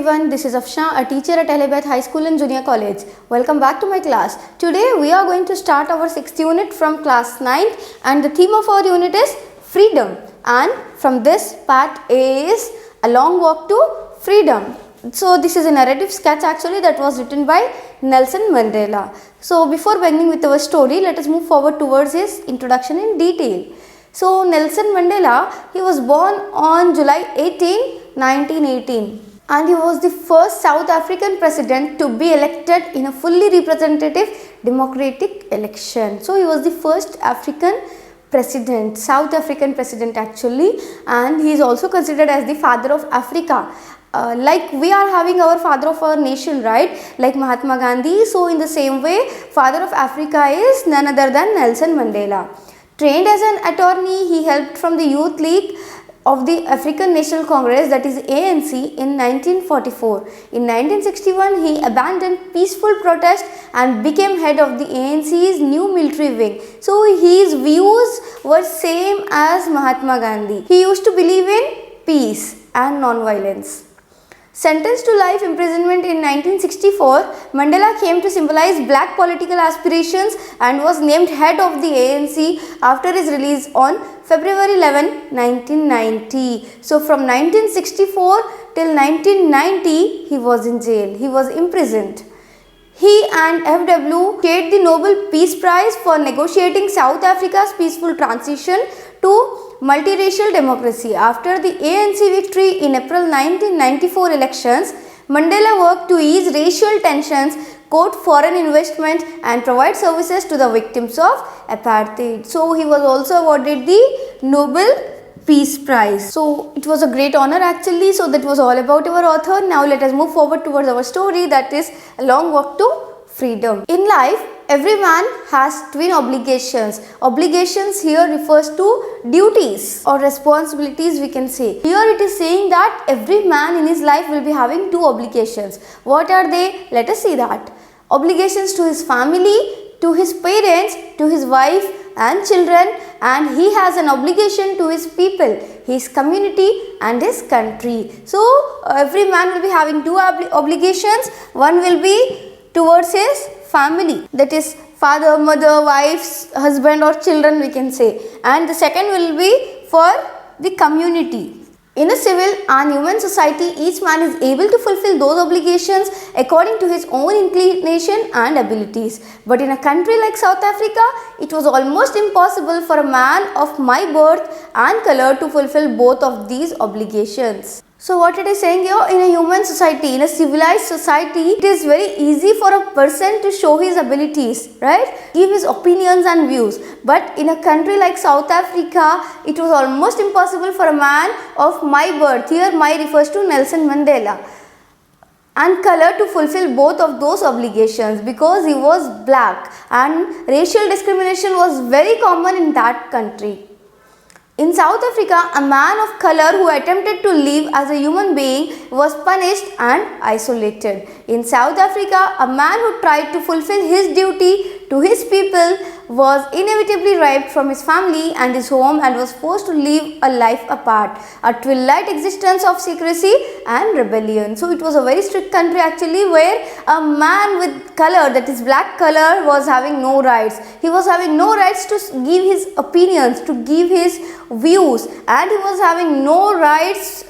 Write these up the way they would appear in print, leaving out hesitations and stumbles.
everyone, this is Afsha, a teacher at Elizabeth High School and Junior College. Welcome back to my class. Today we are going to start our 6th unit from class 9th and the theme of our unit is freedom. And from this part is A Long Walk to Freedom. So this is a narrative sketch actually that was written by Nelson Mandela. So before beginning with our story, let us move forward towards his introduction in detail. So Nelson Mandela, he was born on July 18, 1918 and he was the first South African president to be elected in a fully representative democratic election. So he was the first African president, South African president actually, and he is also considered as the father of Africa. Like we are having our father of our nation, right, like Mahatma Gandhi. So in the same way, father of Africa is none other than Nelson Mandela. Trained as an attorney, he helped from the Youth League of the African National Congress, that is ANC, in 1944. In 1961, he abandoned peaceful protest and became head of the ANC's new military wing. So his views were same as Mahatma Gandhi. He used to believe in peace and non-violence. Sentenced to life imprisonment in 1964, Mandela came to symbolize black political aspirations and was named head of the ANC after his release on February 11, 1990. So from 1964 till 1990, he was in jail. He was imprisoned. He and FW gained the Nobel Peace Prize for negotiating South Africa's peaceful transition to multiracial democracy. After the ANC victory in April 1994 elections, Mandela worked to ease racial tensions, court foreign investment and provide services to the victims of apartheid. So he was also awarded the Nobel Peace Prize. So it was a great honor actually. So that was all about our author. Now let us move forward towards our story, that is A Long Walk to Freedom. In life, every man has twin obligations. Obligations here refers to duties or responsibilities, we can say. Here it is saying that every man in his life will be having two obligations. What are they? Let us see that. Obligations to his family, to his parents, to his wife and children, and he has an obligation to his people, his community and his country. So every man will be having two obligations. One will be towards his family, that is father, mother, wives, husband or children, we can say, and the second will be for the community. In a civil and human society, each man is able to fulfill those obligations according to his own inclination and abilities. But in a country like South Africa, it was almost impossible for a man of my birth and color to fulfill both of these obligations. So what it is saying here, in a human society, in a civilized society, it is very easy for a person to show his abilities, right? Give his opinions and views. But in a country like South Africa, it was almost impossible for a man of my birth, here my refers to Nelson Mandela, and color to fulfill both of those obligations because he was black and racial discrimination was very common in that country. In South Africa, a man of color who attempted to live as a human being was punished and isolated. In South Africa, a man who tried to fulfill his duty to his people was inevitably ripped from his family and his home and was forced to live a life apart, a twilight existence of secrecy and rebellion. So it was a very strict country actually, where a man with color, that is black color, was having no rights. He was having no rights to give his opinions, to give his views, and he was having no rights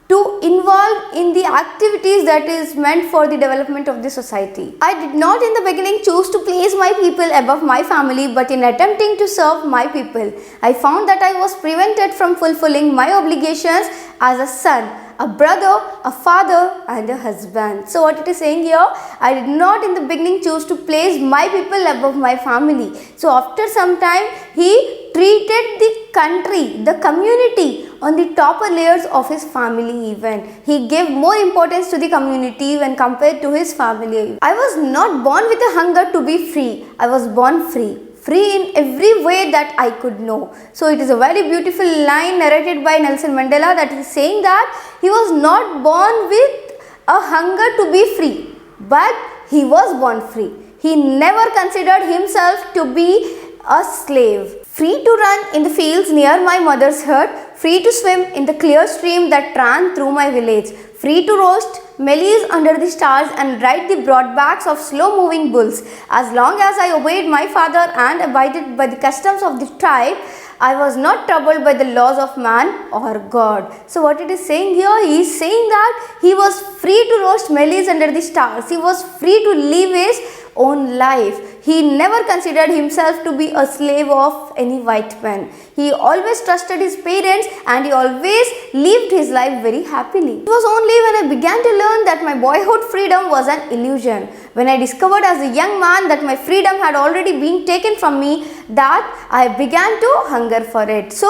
to involve in the activities that is meant for the development of the society. I did not in the beginning choose to place my people above my family, but in attempting to serve my people, I found that I was prevented from fulfilling my obligations as a son, a brother, a father and a husband. So what it is saying here, I did not in the beginning choose to place my people above my family. So after some time, he treated the country, the community on the topper layers of his family even. He gave more importance to the community when compared to his family. I was not born with a hunger to be free. I was born free. Free in every way that I could know. So it is a very beautiful line narrated by Nelson Mandela, that is saying that he was not born with a hunger to be free, but he was born free. He never considered himself to be a slave. Free to run in the fields near my mother's hut, free to swim in the clear stream that ran through my village, free to roast maize under the stars and ride the broad backs of slow-moving bulls. As long as I obeyed my father and abided by the customs of the tribe, I was not troubled by the laws of man or God. So what it is saying here, he is saying that he was free to roast maize under the stars. He was free to live his own life. He never considered himself to be a slave of any white man. He always trusted his parents and he always lived his life very happily. It was only when I began to learn that my boyhood freedom was an illusion, when I discovered as a young man that my freedom had already been taken from me, that I began to hunger for it. So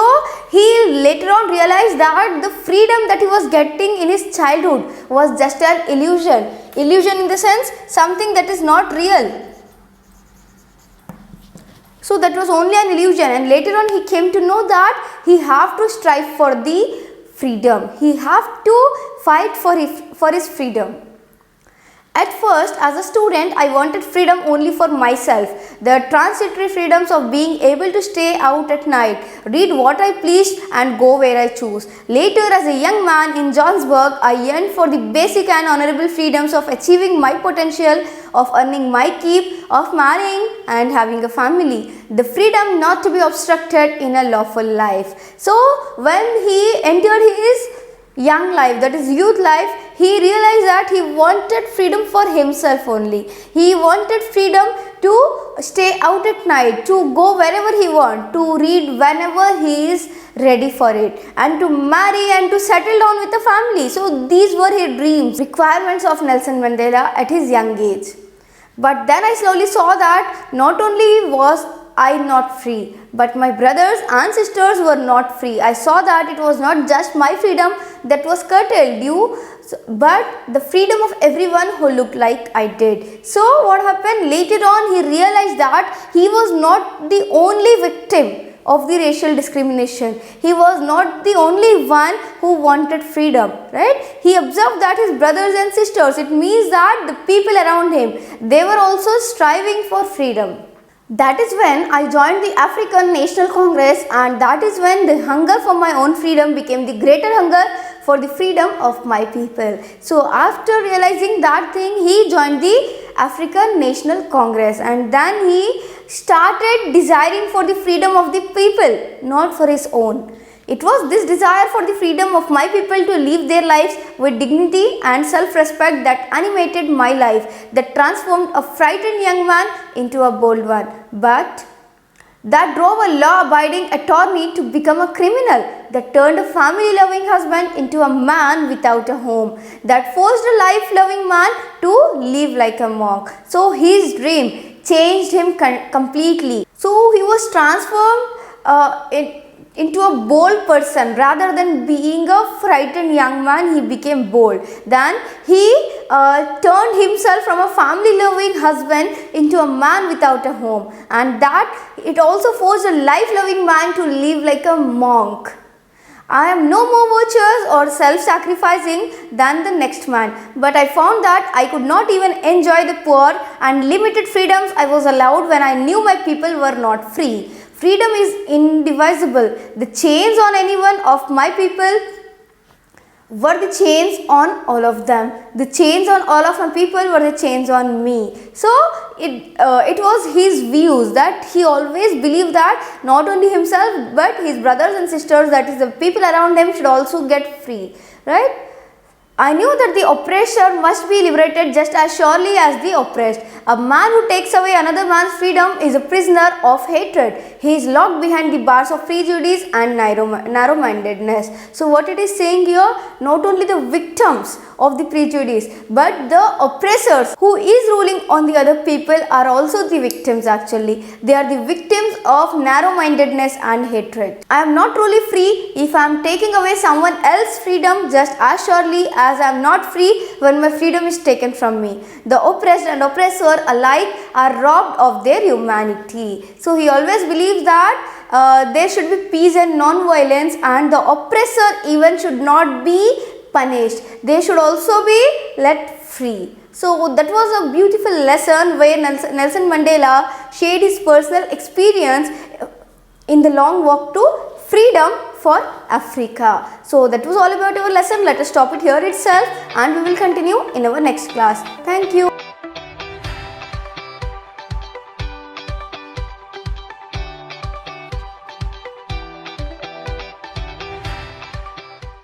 he later on realized that the freedom that he was getting in his childhood was just an illusion. Illusion in the sense something that is not real. So that was only an illusion, and later on he came to know that he have to strive for the freedom. He have to fight for his freedom. At first, as a student, I wanted freedom only for myself. The transitory freedoms of being able to stay out at night, read what I pleased and go where I choose. Later, as a young man in Johannesburg, I yearned for the basic and honorable freedoms of achieving my potential, of earning my keep, of marrying and having a family. The freedom not to be obstructed in a lawful life. So, when he entered his young life, that is youth life, he realized that he wanted freedom for himself only. He wanted freedom to stay out at night, to go wherever he wants, to read whenever he is ready for it, and to marry and to settle down with a family. So these were his dreams, requirements of Nelson Mandela at his young age. But then I slowly saw that not only was I not free, but my brothers and sisters were not free. I saw that it was not just my freedom that was curtailed but the freedom of everyone who looked like I did. So what happened later on, he realized that he was not the only victim of the racial discrimination. He was not the only one who wanted freedom, right? He observed that his brothers and sisters, it means that the people around him, they were also striving for freedom. That is when I joined the African National Congress, and that is when the hunger for my own freedom became the greater hunger for the freedom of my people. So after realizing that thing, he joined the African National Congress, and then he started desiring for the freedom of the people, not for his own. It was this desire for the freedom of my people to live their lives with dignity and self-respect that animated my life, that transformed a frightened young man into a bold one, but that drove a law-abiding attorney to become a criminal, that turned a family-loving husband into a man without a home, that forced a life-loving man to live like a monk. So his dream changed him completely. So he was transformed into a bold person. Rather than being a frightened young man, he became bold. Then he turned himself from a family-loving husband into a man without a home, and that it also forced a life-loving man to live like a monk. I am no more virtuous or self-sacrificing than the next man, but I found that I could not even enjoy the poor and limited freedoms I was allowed when I knew my people were not free. Freedom is indivisible. The chains on any one of my people were the chains on all of them. The chains on all of my people were the chains on me. So it was his views that he always believed that not only himself but his brothers and sisters, that is the people around him, should also get free, right? I knew that the oppressor must be liberated just as surely as the oppressed. A man who takes away another man's freedom is a prisoner of hatred. He is locked behind the bars of prejudice and narrow-mindedness. So what it is saying here, not only the victims of the prejudice, but the oppressors who is ruling on the other people are also the victims actually. They are the victims of narrow-mindedness and hatred. I am not truly free if I am taking away someone else's freedom just as surely as I am not free when my freedom is taken from me. The oppressed and oppressor alike are robbed of their humanity. So he always believes that there should be peace and non-violence, and the oppressor even should not be punished. They should also be let free. So that was a beautiful lesson where Nelson Mandela shared his personal experience in the long walk to freedom for Africa. So that was all about our lesson. Let us stop it here itself and we will continue in our next class. Thank you.